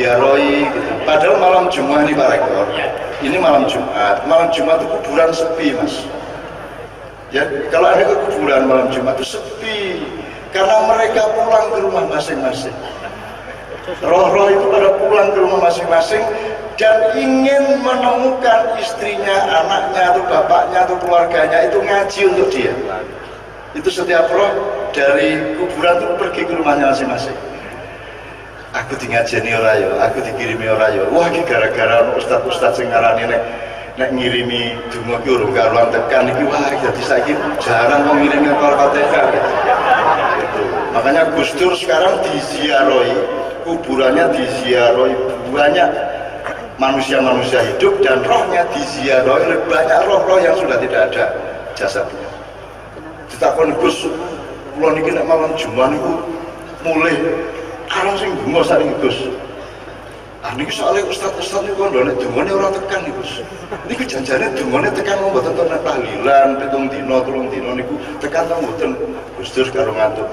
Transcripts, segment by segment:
diziarahi gitu. Padahal malam Jumat nih Pak Rektor, ini malam Jumat itu kuburan sepi Mas ya. Kalau ada ke kuburan malam Jumat itu sepi karena mereka pulang ke rumah masing-masing. Roh-roh itu pada pulang ke rumah masing-masing dan ingin menemukan istrinya, anaknya, atau bapaknya, atau keluarganya itu ngaji untuk dia. Itu setiap roh dari kuburan itu pergi ke rumahnya masing-masing. Aku ngajeni ora yo, aku dikirimi ora yo. Wah iki gara-gara ustaz-ustaz sing ngarani nek ngirimi donga ki urung karuan tekan iki, wah dadi saiki jarang wong ngirimi Al-Fatihah. Gitu. Makanya Gus Dur sekarang diziarahi, kuburannya diziarahi banyak manusia-manusia hidup dan rohnya diziarahi oleh banyak roh-roh yang sudah tidak ada jasadnya. Ditakoni Gus, kula niki nek malam Jumat niku mulih arang sing bunga saking Gus. Ah niki soalnya ustaz-ustaz niku kandhane dungane ora tekan niku Gus. Niku janjane dungane tekan mboten nek tahlilan 7 dina 3 dina niku tekan ta mboten. Gus Dur karo ngantuk.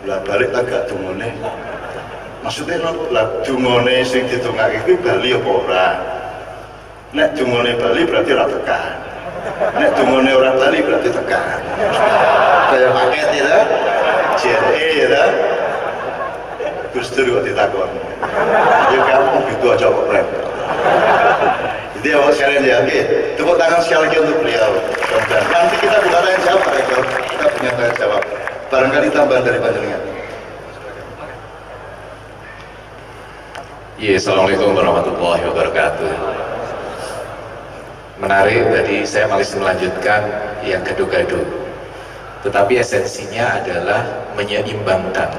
Lah balik agak dungane. Maksudnya lah dungane sing ditungake iki bali apa ora? Nek dungane bali berarti ora tekan. Nek dungane ora bali berarti tekan. Kayak paket ya. JRE ya. Gus Dur kok ditakon. Ya kamu gitu aja kok repot. Jadi awal sekalian ya, oke. Tepuk tangan sekali lagi untuk beliau. Dan nanti kita buka tanya jawab Pak Rektor. Kita punya tanya jawab. Barangkali tambahan dari panjenengan. Ya, Assalamualaikum warahmatullahi wabarakatuh. Menarik, tadi saya masih melanjutkan yang gaduh-gaduh. Tetapi esensinya adalah menyeimbangkan.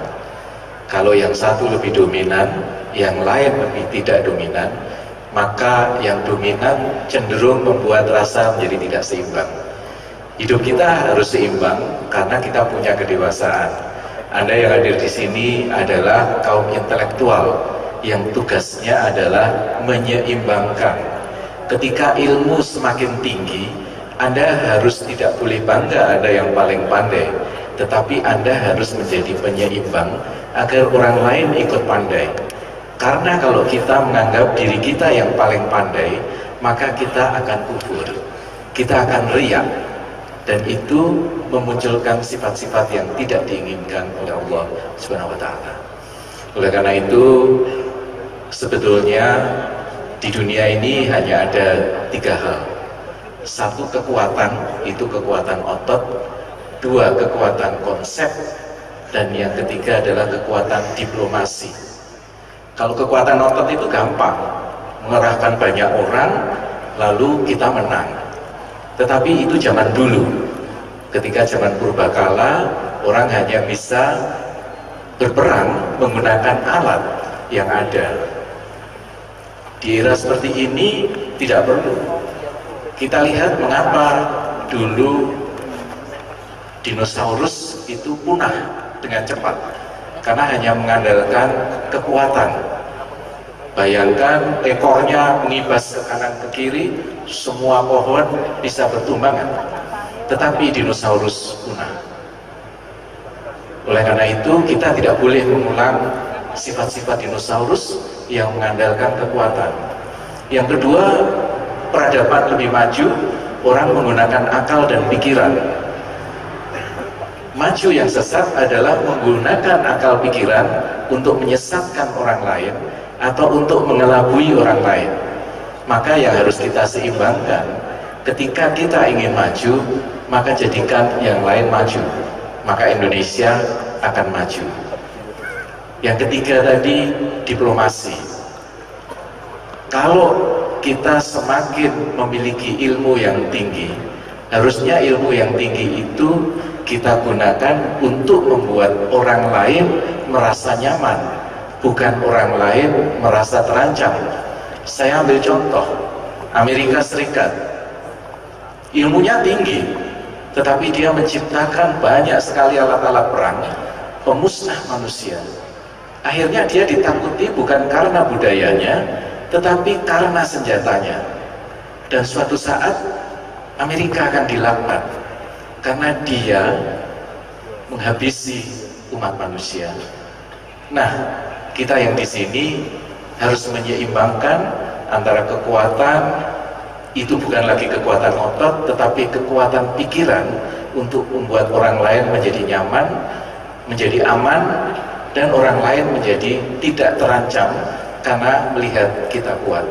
Kalau yang satu lebih dominan, yang lain lebih tidak dominan, maka yang dominan cenderung membuat rasa menjadi tidak seimbang. Hidup kita harus seimbang karena kita punya kedewasaan. Anda yang hadir di sini adalah kaum intelektual yang tugasnya adalah menyeimbangkan. Ketika ilmu semakin tinggi, Anda harus tidak boleh bangga Anda yang paling pandai, tetapi Anda harus menjadi penyeimbang agar orang lain ikut pandai. Karena kalau kita menganggap diri kita yang paling pandai, maka kita akan kufur, kita akan riya, dan itu memunculkan sifat-sifat yang tidak diinginkan oleh Allah Subhanahu wa Ta'ala. Oleh karena itu, sebetulnya di dunia ini hanya ada 3 hal. 1 kekuatan, itu kekuatan otot. 2 kekuatan konsep. Dan yang ketiga adalah kekuatan diplomasi. Kalau kekuatan otot itu gampang, mengerahkan banyak orang lalu kita menang. Tetapi itu zaman dulu. Ketika zaman purbakala, orang hanya bisa berperang menggunakan alat yang ada. Di era seperti ini tidak perlu. Kita lihat mengapa dulu dinosaurus itu punah dengan cepat, karena hanya mengandalkan kekuatan. Bayangkan ekornya mengibas ke kanan ke kiri, semua pohon bisa bertumbangan, tetapi dinosaurus punah. Oleh karena itu kita tidak boleh mengulang sifat-sifat dinosaurus yang mengandalkan kekuatan. Yang kedua, peradaban lebih maju, orang menggunakan akal dan pikiran. Maju yang sesat adalah menggunakan akal pikiran untuk menyesatkan orang lain atau untuk mengelabui orang lain. Maka yang harus kita seimbangkan, ketika kita ingin maju, maka jadikan yang lain maju, maka Indonesia akan maju. Yang ketiga tadi, diplomasi. Kalau kita semakin memiliki ilmu yang tinggi, harusnya ilmu yang tinggi itu kita gunakan untuk membuat orang lain merasa nyaman, bukan orang lain merasa terancam. Saya ambil contoh, Amerika Serikat. Ilmunya tinggi, tetapi dia menciptakan banyak sekali alat-alat perang, pemusnah manusia. Akhirnya dia ditakuti bukan karena budayanya, tetapi karena senjatanya. Dan suatu saat Amerika akan dilaknat karena dia menghabisi umat manusia. Nah, kita yang di sini harus menyeimbangkan antara kekuatan, itu bukan lagi kekuatan otot, tetapi kekuatan pikiran untuk membuat orang lain menjadi nyaman, menjadi aman, dan orang lain menjadi tidak terancam karena melihat kita kuat.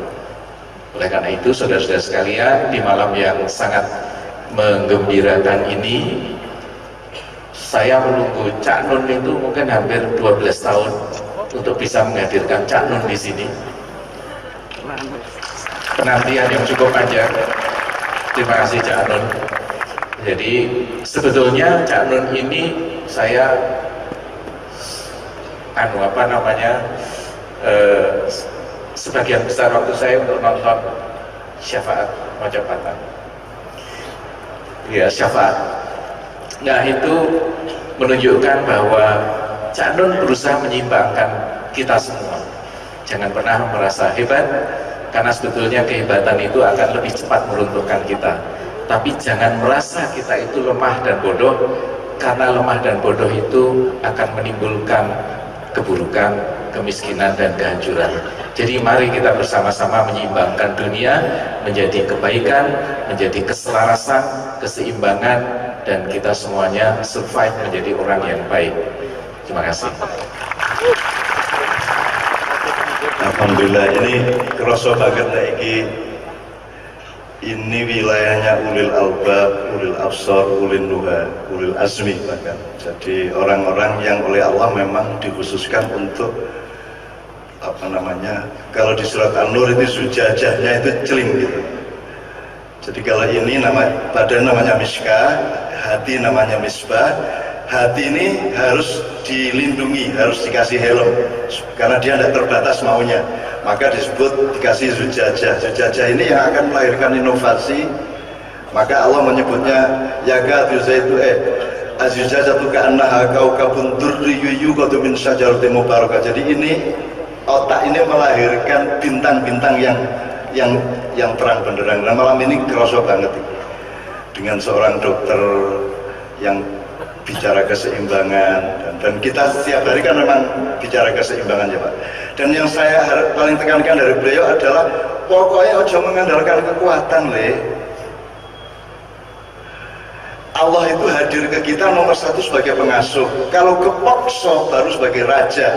Oleh karena itu, saudara-saudara sekalian, di malam yang sangat menggembirakan ini, saya menunggu Cak Nun itu mungkin hampir 12 tahun untuk bisa menghadirkan Cak Nun di sini. Penantian yang cukup panjang. Terima kasih Cak Nun. Jadi sebetulnya Cak Nun ini saya sebagian besar waktu saya untuk nonton syafaat Mojopatan. Ya, syafaat. Nah, itu menunjukkan bahwa Cak Nun berusaha menyeimbangkan kita semua. Jangan pernah merasa hebat, karena sebetulnya kehebatan itu akan lebih cepat meruntuhkan kita. Tapi jangan merasa kita itu lemah dan bodoh, karena lemah dan bodoh itu akan menimbulkan keburukan, kemiskinan, dan kehancuran. Jadi mari kita bersama-sama menyeimbangkan dunia menjadi kebaikan, menjadi keselarasan, keseimbangan, dan kita semuanya survive menjadi orang yang baik. Terima kasih. Alhamdulillah, ini kerasa banget lagi. Ini wilayahnya ulil albab, ulil absar, ulil nuha, ulil azmi bahkan. Jadi orang-orang yang oleh Allah memang dikhususkan untuk kalau di surat An-Nur itu sujajahnya itu celing gitu. Jadi kalau ini badan namanya miskah, hati namanya misbah. Hati ini harus dilindungi, harus dikasih helm karena dia tidak terbatas maunya, maka disebut dikasih zujajah. Zujajah ini yang akan melahirkan inovasi. Maka Allah menyebutnya yakadu zaitu azujajatu ka'annaha kaukabun durriyyu yuqadu min syajaratin mubarakah. Jadi ini otak ini melahirkan bintang-bintang yang terang benderang. Nah, malam ini kerasa banget dengan seorang dokter yang bicara keseimbangan, dan kita setiap hari kan memang bicara keseimbangan ya Pak. Dan yang saya paling tekankan dari beliau adalah pokoknya ojo mengandalkan kekuatan Allah itu hadir ke kita nomor satu sebagai pengasuh. Kalau kepaksa baru sebagai raja,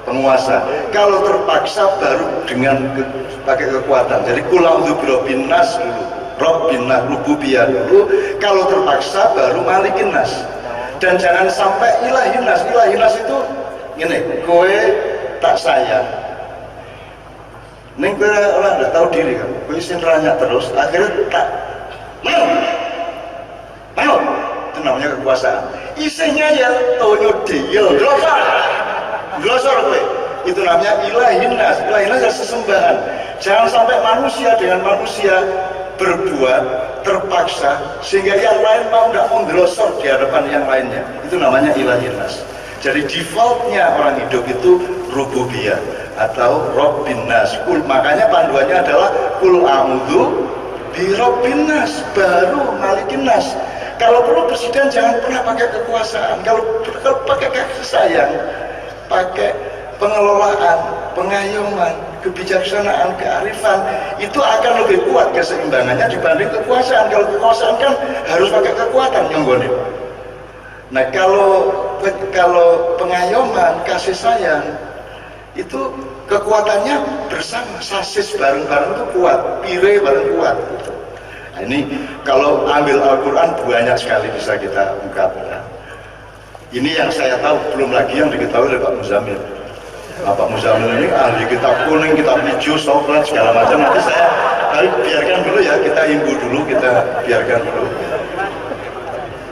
penguasa. Kalau terpaksa baru dengan pakai kekuatan. Jadi kula'udhu birobin nas dulu, Robbin nas, rububiyah dulu. Kalau terpaksa baru malikin nas. Dan jangan sampai ilahin nas. Ilahin nas itu gini, kowe tak sayang, neng kowe orang tidak tahu diri kan, kowe isin ranya terus, akhirnya tak mau, itu namanya kekuasaan. Isinya ya tonyo deal, glosor kowe, itu namanya ilahin nas. Ilahin nas adalah sesembahan. Jangan sampai manusia dengan manusia berbuat terpaksa sehingga yang lain mau nggak menggelosor di hadapan yang lainnya. Itu namanya ilahin nas. Jadi defaultnya orang hidup itu rububiyah atau Rabbin nas. Makanya panduannya adalah kul a'udzu bi Rabbin nas, baru malikin nas. Kalau perlu presiden jangan pernah pakai kekuasaan. Kalau pakai kasih sayang, pakai pengelolaan, pengayoman, kebijaksanaan, kearifan, itu akan lebih kuat keseimbangannya dibanding kekuasaan. Kalau kekuasaan kan harus pakai kekuatan nyonggone. Nah kalau pengayoman, kasih sayang, itu kekuatannya bersama, sasis bareng-bareng itu kuat, pire bareng kuat gitu. Nah, ini kalau ambil Al-Quran banyak sekali bisa kita ungkap ya. Ini yang saya tahu, belum lagi yang diketahui oleh Pak Muzamil. Pak Muzamil ini ahli kitab kuning, kitab hijau, soklat, segala macam. Nanti saya biarkan dulu ya, kita imbu dulu, kita biarkan dulu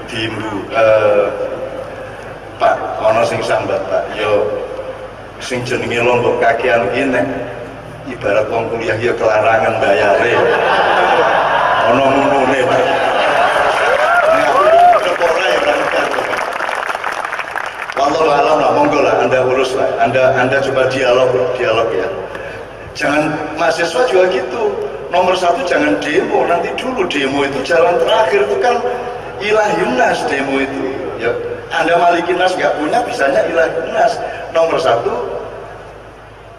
diimbu. Pak, ono sing sambat Pak, yo sing jenenge lombok kakean gini, ibarat wong kuliah ya kelarangan bayare. Ono ngene Pak. Wallahu a'lam lah, monggo lah, Anda urus lah, Anda coba dialog ya. Jangan mahasiswa juga gitu. Nomor satu jangan demo, nanti dulu demo itu jalan terakhir itu kan ilahin nas demo itu. Ya, Anda malikin nas nggak punya, bisanya ilahin nas. Nomor satu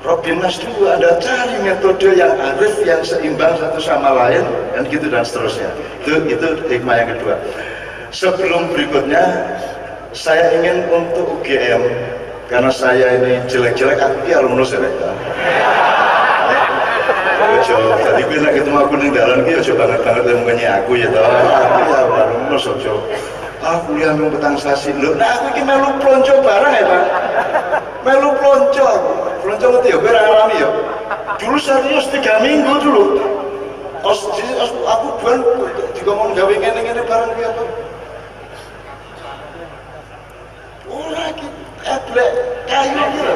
Robin Nas dulu, Anda cari metode yang arif, yang seimbang satu sama lain, dan gitu dan seterusnya. Itu hikmah yang kedua. Sebelum berikutnya, saya ingin untuk UGM, karena saya ini jelek-jelek, aku ini alumnus ya. Jadi gue nak ketemu aku nih dalam dia coba banget temukannya aku ya tau. Aku ya alumnus ojo. Aku yang petang sasi lho. Nah aku ini melu plonco barang ya Pak. Melu plonco. Plonco ngerti ya, gue alami ya. Dulu serius 3 minggu dulu. Aku bukan juga mau gawe ngene-ngene barang dia apa. Oh lagi eblek kayu gitu.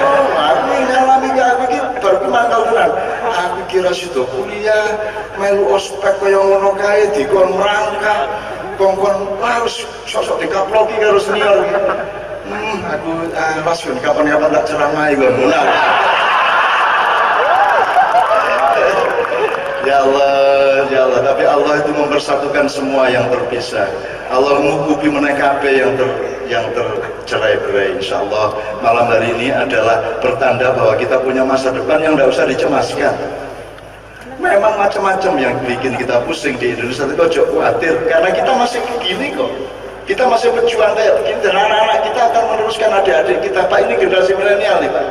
Oh aku ngalami aku iki baru mangkal tenan. Aku kira sudah kuliah melu ospek kaya ngono kae dikon merangkak kongkon harus sosok dikaploki karo senior. Aku rasion kapan-kapan tak ceramah iku ngono. Ya Allah, tapi Allah itu mempersatukan semua yang terpisah. Allah mengukupi menekabe yang tercerai-berai. Insya Allah malam hari ini adalah pertanda bahwa kita punya masa depan yang tidak usah dicemaskan. Memang macam-macam yang bikin kita pusing di Indonesia, tapi kok khawatir karena kita masih begini kok. Kita masih berjuang kayak begini dan anak-anak kita akan meneruskan adik-adik kita. Pak, ini generasi milenial nih Pak.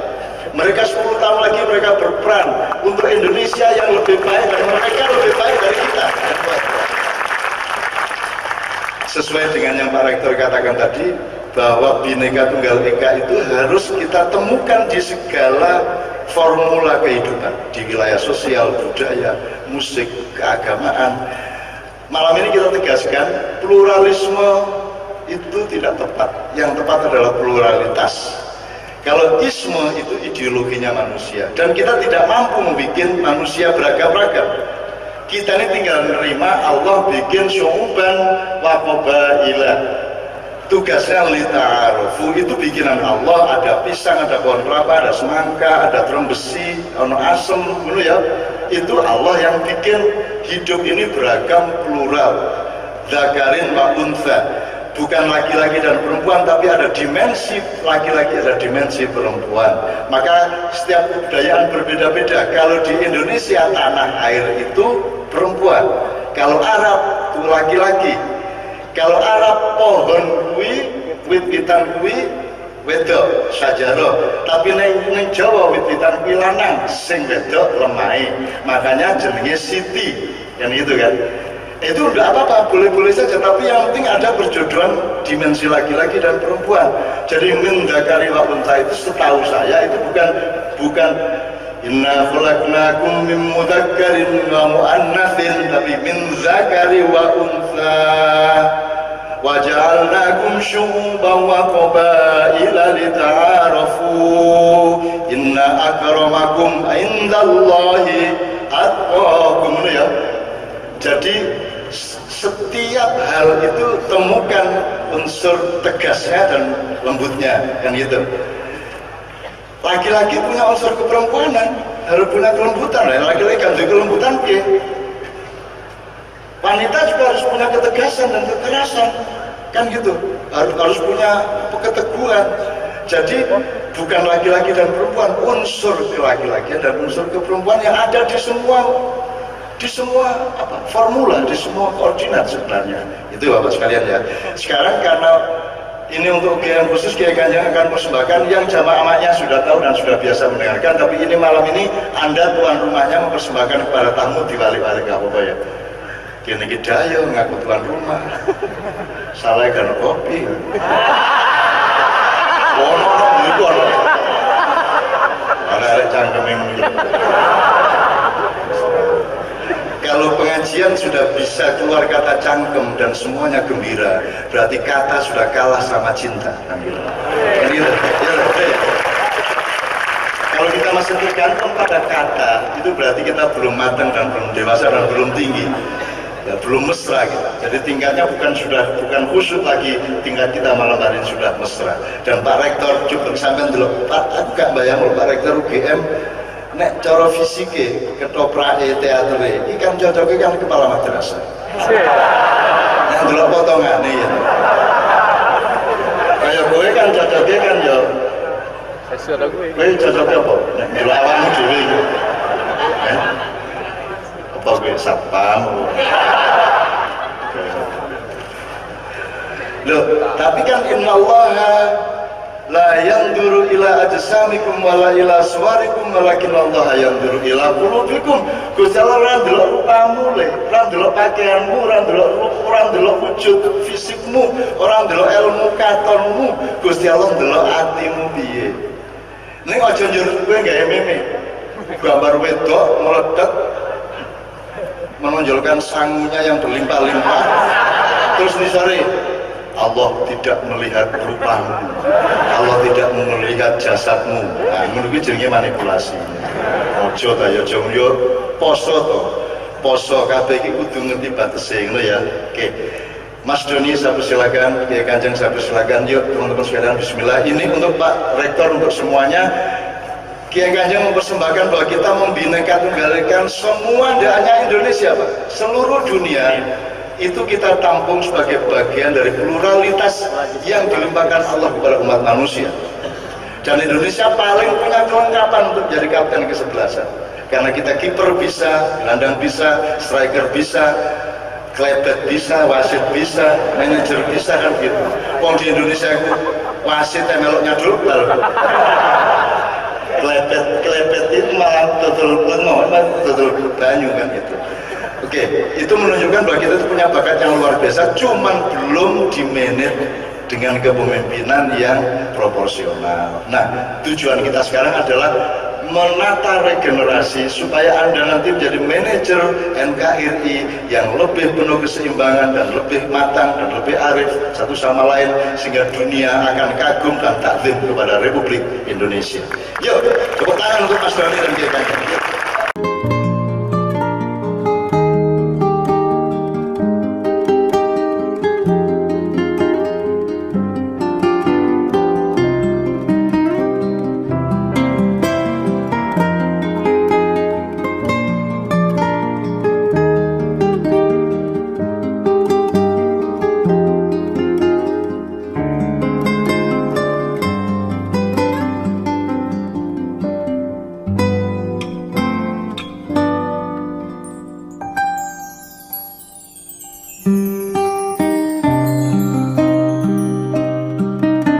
Mereka 10 tahun lagi mereka berperan untuk Indonesia yang lebih baik dan mereka lebih baik dari kita. Sesuai dengan yang Pak Rektor katakan tadi, bahwa Bhinneka Tunggal Ika itu harus kita temukan di segala formula kehidupan, di wilayah sosial, budaya, musik, keagamaan. Malam ini kita tegaskan, pluralisme itu tidak tepat. Yang tepat adalah pluralitas. Kalau isme itu ideologinya manusia, dan kita tidak mampu membuat manusia beragam-ragam. Kita ini tinggal menerima Allah bikin syu'uban wa qabaila. Tugasnya lita'arufu, itu bikinan Allah, ada pisang, ada pohon kelapa, ada semangka, ada terong besi, ada asem, gitu ya. Itu Allah yang bikin hidup ini beragam, plural. Dzakarin wa untha. Bukan laki-laki dan perempuan, tapi ada dimensi laki-laki, ada dimensi perempuan. Maka setiap kebudayaan berbeda-beda. Kalau di Indonesia tanah air itu perempuan, kalau Arab itu laki-laki. Kalau Arab pohon kuwi, wit-witan kuwi wedok sajaro, tapi neng Jawa wit-witan kuwi lanang, sing wedok lemai. Makanya jenenge Siti, kan gitu kan. Itu udah apa-apa, boleh-boleh saja, tapi yang penting ada perjodohan dimensi laki-laki dan perempuan. Jadi min dzakari wa untha itu setahu saya itu bukan inna khalaqnakum min mudzakkarin wa muannatsin, tapi min dzakari wa untha wa ja'alnakum syu'uban wa qabaila lita'arafu inna akramakum indallahi atqakum, ya. Jadi setiap hal itu temukan unsur tegasnya dan lembutnya, kan gitu. Laki-laki punya unsur keperempuanan, harus punya kelembutan. Laki-laki ganti kelembutan, wanita juga harus punya ketegasan dan kekerasan, kan gitu. Harus punya keteguhan. Jadi bukan laki-laki dan perempuan, unsur laki-laki dan unsur keperempuan yang ada di semua formula, di semua koordinat sebenarnya. Itu Bapak sekalian ya. Sekarang karena ini untuk UGM khusus, Kiai Kanjeng akan persembahkan yang jamaahnya sudah tahu dan sudah biasa mendengarkan, tapi ini malam ini Anda tuan rumahnya mempersembahkan kepada tamu di balik-balik apa ya. Kini kita ayo ngaku tuan rumah. Salah kan kopi. Itu ada cangkem yang kalau pengajian sudah bisa keluar kata cangkem dan semuanya gembira, berarti kata sudah kalah sama cinta. Kalau kita masih tergantung pada kata, itu berarti kita belum matang dan belum dewasa dan belum tinggi, ya, belum mesra gitu. Jadi tingkatnya bukan khusyuk lagi, tingkat kita malam hari ini sudah mesra. Dan Pak Rektor juga sampai dulu, Pak, aku gak bayang loh Pak Rektor UGM. Nek cara fisike ketoprake teatere iki kan cocoke kan kepala madrasah. Nek delok potongane ya. Kayak kowe kan cocoke kan ya Suara gue. Kowe cocoknya apa? Nek delok awakmu dhewe iki. Apa kowe satpam? Loh, tapi kan innallaha la yanzuru ila ajsamikum wala ila suwarikum walakin Allah yanzuru ila qulubikum. Gusti Allah ora ndelok rupamu le, ora ndelok pakaianmu, ora ndelok wujud fisikmu, ora ndelok ilmu katonmu. Gusti Allah ndelok atimu piye. Ning aja nyuruh kowe gawe meme. Gambar wedok meledak menonjolkan sangunya yang berlimpah-limpah. Terus nih sore Allah tidak melihat rupamu, Allah tidak melihat jasadmu. Nah, menurut jenenge manipulasi. Ojo ta ya jong yo poso to. Poso kabeh iki kudu ngerti batese ngono ya. Oke. Mas Doni saya persilakan, Kiai Kanjeng saya persilakan. Yuk teman-teman sekalian bismillah. Ini untuk Pak Rektor, untuk semuanya. Kiai Kanjeng mempersembahkan bahwa kita membineka tunggalkan semua, tidak hanya Indonesia Pak, seluruh dunia. Itu kita tampung sebagai bagian dari pluralitas yang dilimpahkan Allah kepada umat manusia. Dan Indonesia paling punya kelengkapan untuk jadi kapten kesebelasan. Karena kita kiper bisa, gelandang bisa, striker bisa, klebet bisa, wasit bisa, manajer bisa, kan gitu. Wong di Indonesia itu wasit yang meloknya global. Klebet itu malah total banyu kan itu. Oke, itu menunjukkan bahwa kita itu punya bakat yang luar biasa, cuman belum dimanage dengan kepemimpinan yang proporsional. Nah, tujuan kita sekarang adalah menata regenerasi supaya Anda nanti menjadi manajer NKRI yang lebih penuh keseimbangan dan lebih matang dan lebih arif satu sama lain, sehingga dunia akan kagum dan takzim kepada Republik Indonesia. Yuk, tepuk tangan untuk Mas Doni dan Kiai Kanjeng.